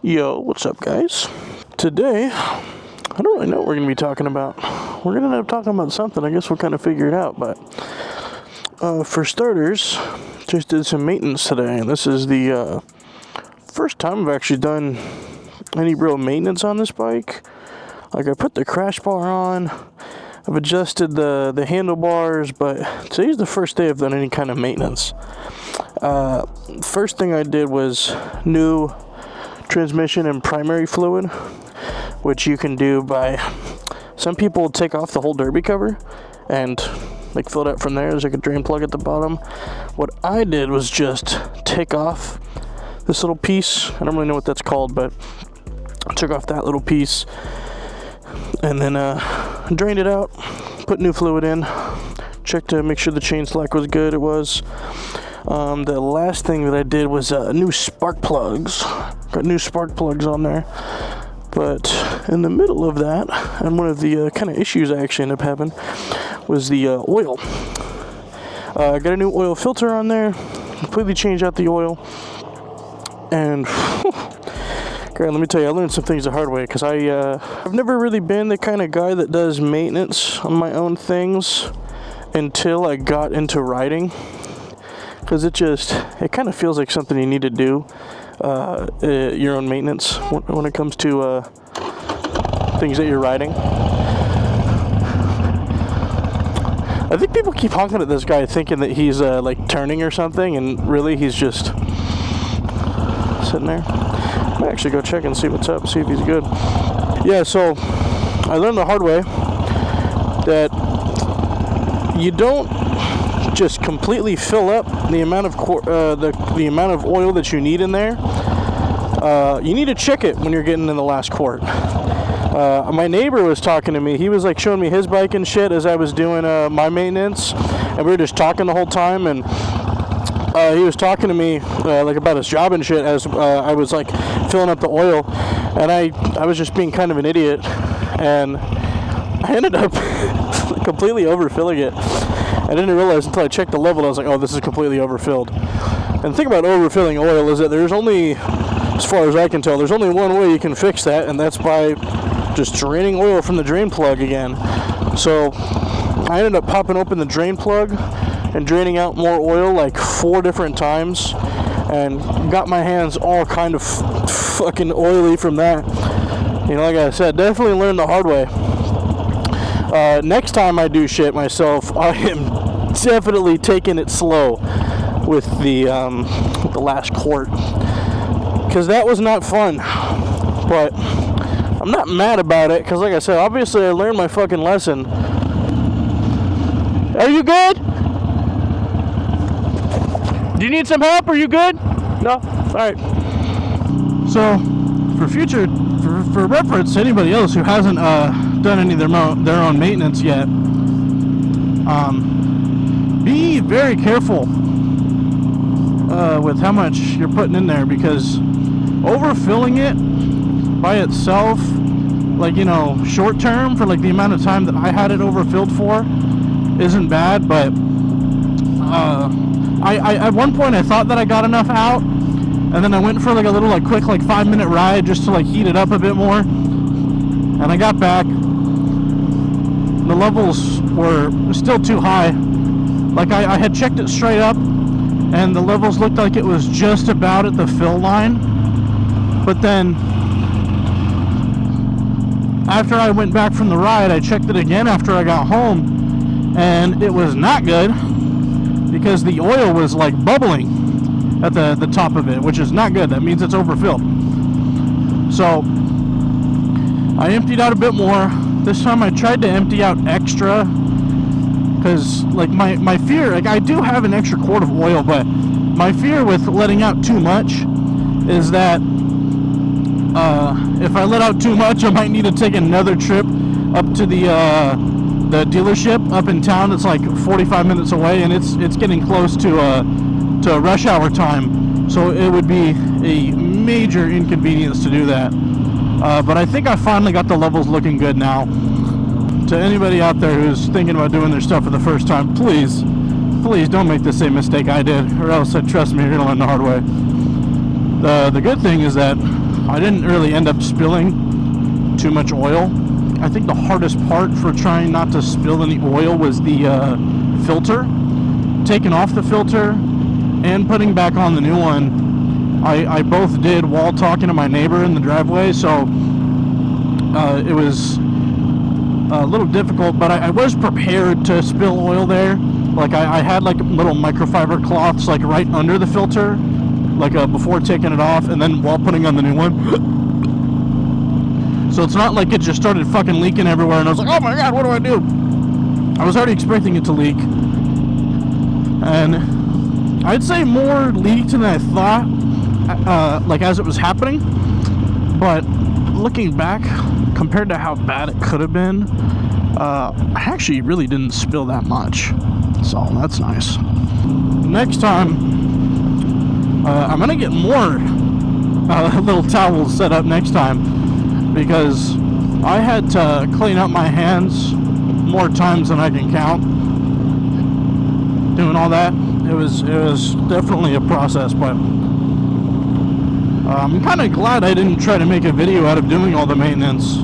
Yo, what's up, guys? Today, I don't really know what we're going to be talking about. We're going to end up talking about something. I guess we'll kind of figure it out, but for starters, just did some maintenance today, and this is the first time I've actually done any real maintenance on this bike. Like, I put the crash bar on, I've adjusted the handlebars, but today's the first day I've done any kind of maintenance. First thing I did was new transmission and primary fluid, which you can do by, some people take off the whole derby cover and like fill it up from there. There's like a drain plug at the bottom. What I did was just take off this little piece. I don't really know what that's called, but I took off that little piece and then drained it out, put new fluid in, checked to make sure the chain slack was good. It was. The last thing that I did was new spark plugs. Got new spark plugs on there. But in the middle of that, and one of the kind of issues I actually ended up having was the oil. I got a new oil filter on there, completely changed out the oil, and God, let me tell you, I learned some things the hard way, because I've never really been the kind of guy that does maintenance on my own things until I got into riding. Because it kind of feels like something you need to do, your own maintenance when it comes to things that you're riding. I think people keep honking at this guy thinking that he's like turning or something, and really he's just sitting there. I might actually go check and see what's up, see if he's good. Yeah, so I learned the hard way that you don't just completely fill up the amount of the amount of oil that you need in there. You need to check it when you're getting in the last quart. My neighbor was talking to me. He was like showing me his bike and shit as I was doing my maintenance, and we were just talking the whole time. And he was talking to me like about his job and shit as I was like filling up the oil, and I was just being kind of an idiot, and I ended up completely overfilling it. I didn't realize until I checked the level. I was like, oh, this is completely overfilled. And the thing about overfilling oil is that there's only, as far as I can tell, there's only one way you can fix that, and that's by just draining oil from the drain plug again. So I ended up popping open the drain plug and draining out more oil like 4 different times, and got my hands all kind of fucking oily from that. You know, like I said, definitely learned the hard way. Next time I do shit myself, I am definitely taking it slow with the last quart, because that was not fun. But I'm not mad about it, because like I said, obviously I learned my fucking lesson. Are you good? Do you need some help? Are you good? No? Alright. So, for future, for reference to anybody else who hasn't done any of their own maintenance yet, be very careful with how much you're putting in there, because overfilling it by itself, like, you know, short term for like the amount of time that I had it overfilled for, isn't bad. But I at one point I thought that I got enough out, and then I went for like a little like quick like 5-minute ride just to like heat it up a bit more, and I got back, the levels were still too high. Like I had checked it straight up, and the levels looked like it was just about at the fill line. But then after I went back from the ride, I checked it again after I got home, and it was not good, because the oil was like bubbling at the top of it, which is not good. That means it's overfilled. So I emptied out a bit more. This time I tried to empty out extra, because like my fear, like I do have an extra quart of oil, but my fear with letting out too much is that if I let out too much, I might need to take another trip up to the dealership up in town. It's like 45 minutes away, and it's getting close to rush hour time, so it would be a major inconvenience to do that. But I think I finally got the levels looking good now. To anybody out there who's thinking about doing their stuff for the first time, please don't make the same mistake I did, or else, trust me, you're gonna learn the hard way. The good thing is that I didn't really end up spilling too much oil. I think the hardest part for trying not to spill any oil was the filter. Taking off the filter and putting back on the new one, I both did while talking to my neighbor in the driveway, so it was a little difficult, but I was prepared to spill oil there. Like I had like little microfiber cloths like right under the filter, like before taking it off and then while putting on the new one. So it's not like it just started fucking leaking everywhere and I was like, oh my god, what do I do? I was already expecting it to leak. And I'd say more leaked than I thought, like as it was happening. But looking back, compared to how bad it could have been, I actually really didn't spill that much. So that's nice. Next time, I'm gonna get more little towels set up next time, because I had to clean up my hands more times than I can count doing all that. It was definitely a process, but I'm kind of glad I didn't try to make a video out of doing all the maintenance.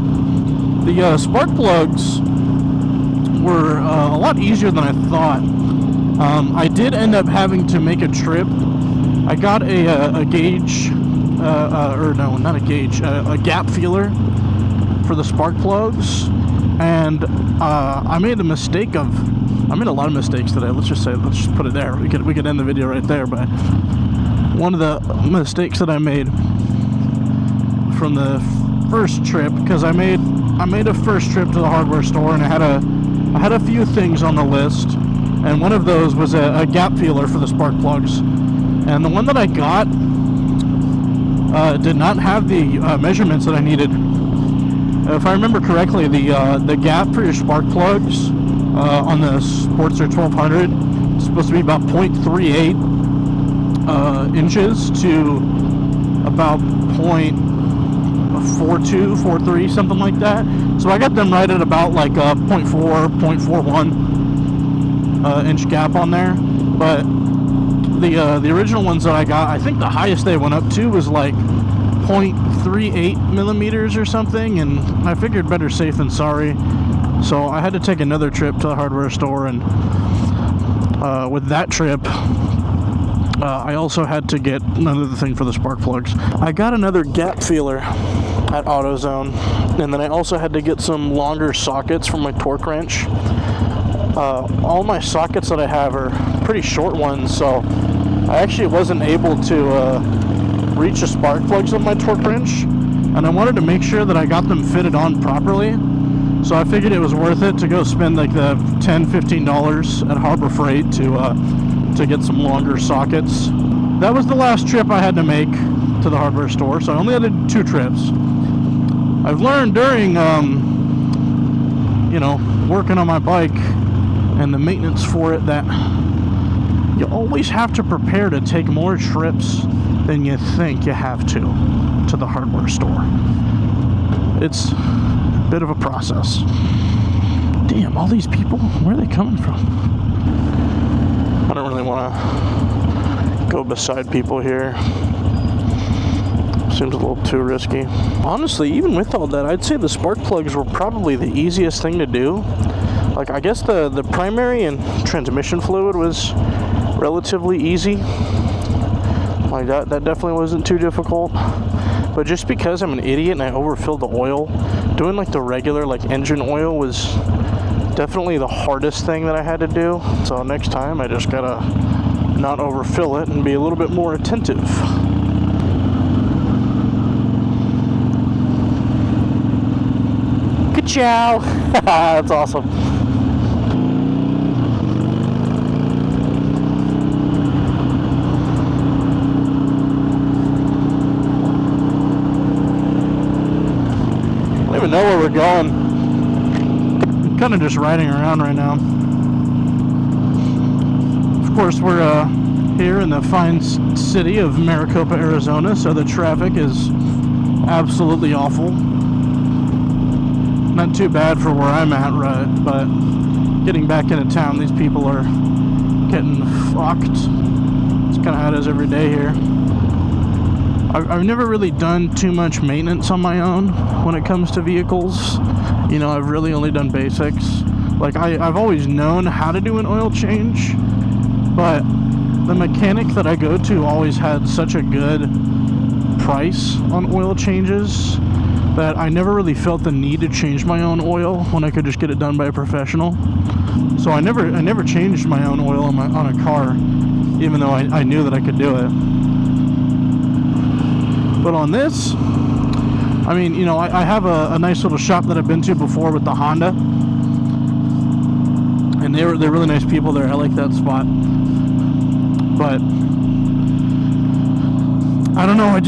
The spark plugs were a lot easier than I thought. I did end up having to make a trip. I got a gauge, or no, not a gauge, a gap feeler for the spark plugs, and I made a mistake of, I made a lot of mistakes today. Let's just put it there. We could end the video right there. But one of the mistakes that I made from the first trip, because I made a first trip to the hardware store, and I had a few things on the list, and one of those was a gap feeler for the spark plugs. And the one that I got did not have the measurements that I needed. If I remember correctly, the gap for your spark plugs on the Sportster 1200 is supposed to be about 0.38 inches to about 0.42, 43, something like that. So I got them right at about like 0.4, 0.41 inch gap on there. But the original ones that I got, I think the highest they went up to was like 0.38 millimeters or something, and I figured better safe than sorry. So I had to take another trip to the hardware store, and with that trip, I also had to get another thing for the spark plugs. I got another gap feeler at AutoZone, and then I also had to get some longer sockets for my torque wrench. All my sockets that I have are pretty short ones, so I actually wasn't able to reach the spark plugs with my torque wrench, and I wanted to make sure that I got them fitted on properly. So I figured it was worth it to go spend like the $10-15 at Harbor Freight to get some longer sockets. That was the last trip I had to make to the hardware store, so I only had 2 trips. I've learned during working on my bike and the maintenance for it that you always have to prepare to take more trips than you think you have to the hardware store. It's a bit of a process. Damn, all these people, where are they coming from? I don't really want to go beside people here. Seems a little too risky. Honestly, even with all that, I'd say the spark plugs were probably the easiest thing to do. Like, I guess the primary and transmission fluid was relatively easy. Like, that definitely wasn't too difficult. But just because I'm an idiot and I overfilled the oil, doing like the regular like engine oil was definitely the hardest thing that I had to do. So next time I just gotta not overfill it and be a little bit more attentive. Ka-chow! That's awesome. I don't even know where we're going. I'm kind of just riding around right now. Of course, we're here in the fine city of Maricopa, Arizona, so the traffic is absolutely awful. Not too bad for where I'm at, right? But getting back into town, these people are getting fucked. It's kind of how it is every day here. I've never really done too much maintenance on my own when it comes to vehicles. You know, I've really only done basics. Like, I've always known how to do an oil change, but the mechanic that I go to always had such a good price on oil changes that I never really felt the need to change my own oil when I could just get it done by a professional. So I never changed my own oil on a car, even though I knew that I could do it. But on this, I mean, you know, I have a nice little shop that I've been to before with the Honda, and they're really nice people there. I like that spot. But I don't know, I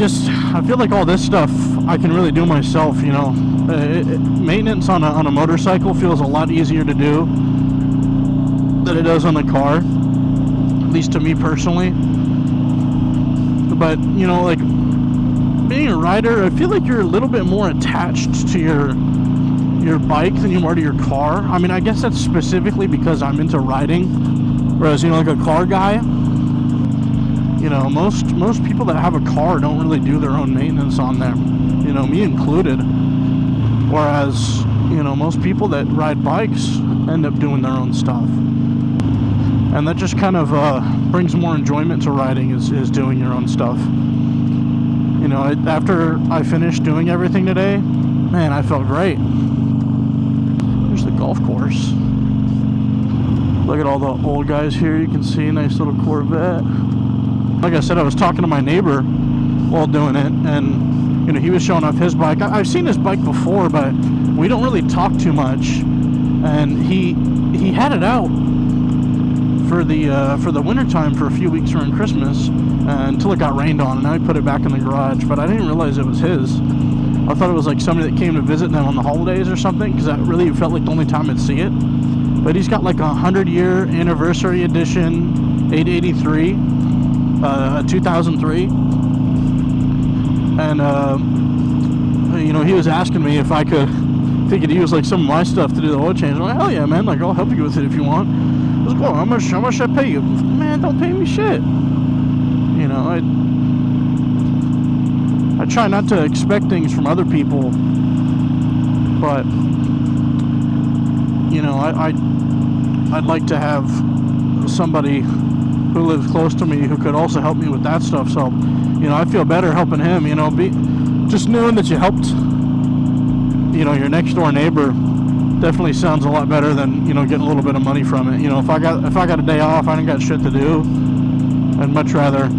feel like all this stuff I can really do myself, you know. Maintenance on a motorcycle feels a lot easier to do than it does on the car, at least to me personally. But, you know, like, being a rider, I feel like you're a little bit more attached to your bike than you are to your car. I mean, I guess that's specifically because I'm into riding, whereas, you know, like a car guy, you know, most people that have a car don't really do their own maintenance on them, you know, me included. Whereas, you know, most people that ride bikes end up doing their own stuff. And that just kind of brings more enjoyment to riding, is doing your own stuff. You know, after I finished doing everything today, man, I felt great. There's the golf course. Look at all the old guys here. You can see a nice little Corvette. Like I said, I was talking to my neighbor while doing it, and, you know, he was showing off his bike. I've seen his bike before, but we don't really talk too much. And he had it out for the winter time for a few weeks around Christmas, until it got rained on, and now he put it back in the garage. But I didn't realize it was his. I thought it was like somebody that came to visit them on the holidays or something, because that really felt like the only time I'd see it. But he's got like a 100-year anniversary edition 883, 2003, and you know, he was asking me if he could use like some of my stuff to do the oil change. I'm like, hell yeah, man! Like, I'll help you with it if you want. I was cool. How much should I pay you? Man, don't pay me shit. You know, I try not to expect things from other people, but, you know, I'd like to have somebody who lives close to me who could also help me with that stuff. So, you know, I feel better helping him. You know, just knowing that you helped, you know, your next door neighbor definitely sounds a lot better than, you know, getting a little bit of money from it. You know, if I got a day off, I ain't got shit to do, I'd much rather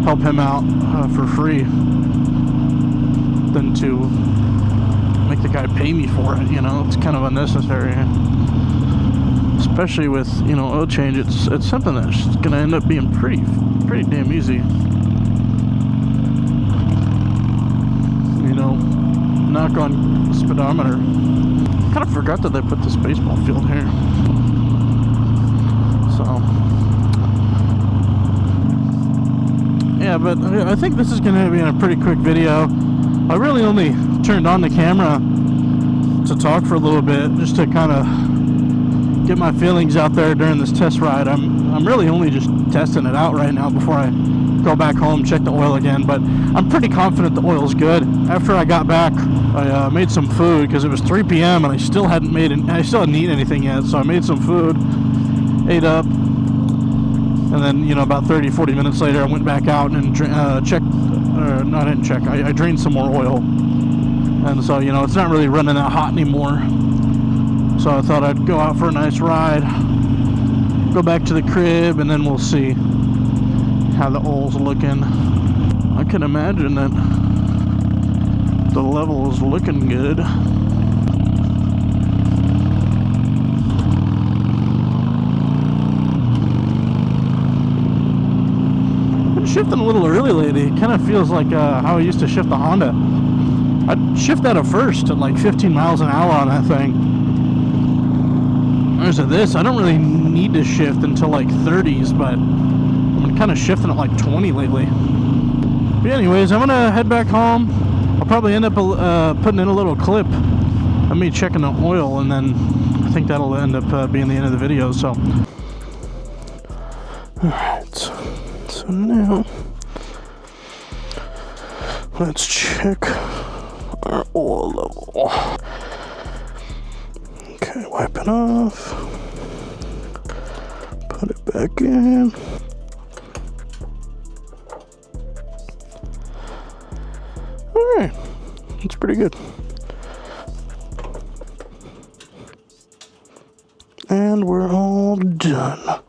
help him out for free than to make the guy pay me for it. You know, it's kind of unnecessary, especially with, you know, oil change. It's something that's gonna end up being pretty damn easy. You know, knock on speedometer. Kind of forgot that they put this baseball field here. So yeah, but I think this is going to be a pretty quick video. I really only turned on the camera to talk for a little bit, just to kind of get my feelings out there during this test ride. I'm really only just testing it out right now before I go back home, check the oil again. But I'm pretty confident the oil's good. After I got back, I made some food because it was 3 p.m. and I still hadn't eaten anything yet. So I made some food, ate up. And then, you know, about 30-40 minutes later, I went back out and checked. No, I didn't check. I drained some more oil. And so, you know, it's not really running that hot anymore. So I thought I'd go out for a nice ride, go back to the crib, and then we'll see how the oil's looking. I can imagine that the level is looking good. Shifting a little early lately. It kind of feels like how I used to shift the Honda. I'd shift at first at like 15 miles an hour on that thing. Whereas at this, I don't really need to shift until like 30s, but I'm kind of shifting at like 20 lately. But anyways, I'm gonna head back home. I'll probably end up putting in a little clip of me checking the oil, and then I think that'll end up being the end of the video. So, alright. So now Let's check our oil level. Okay, wipe it off. Put it back in. Alright, that's pretty good. And we're all done.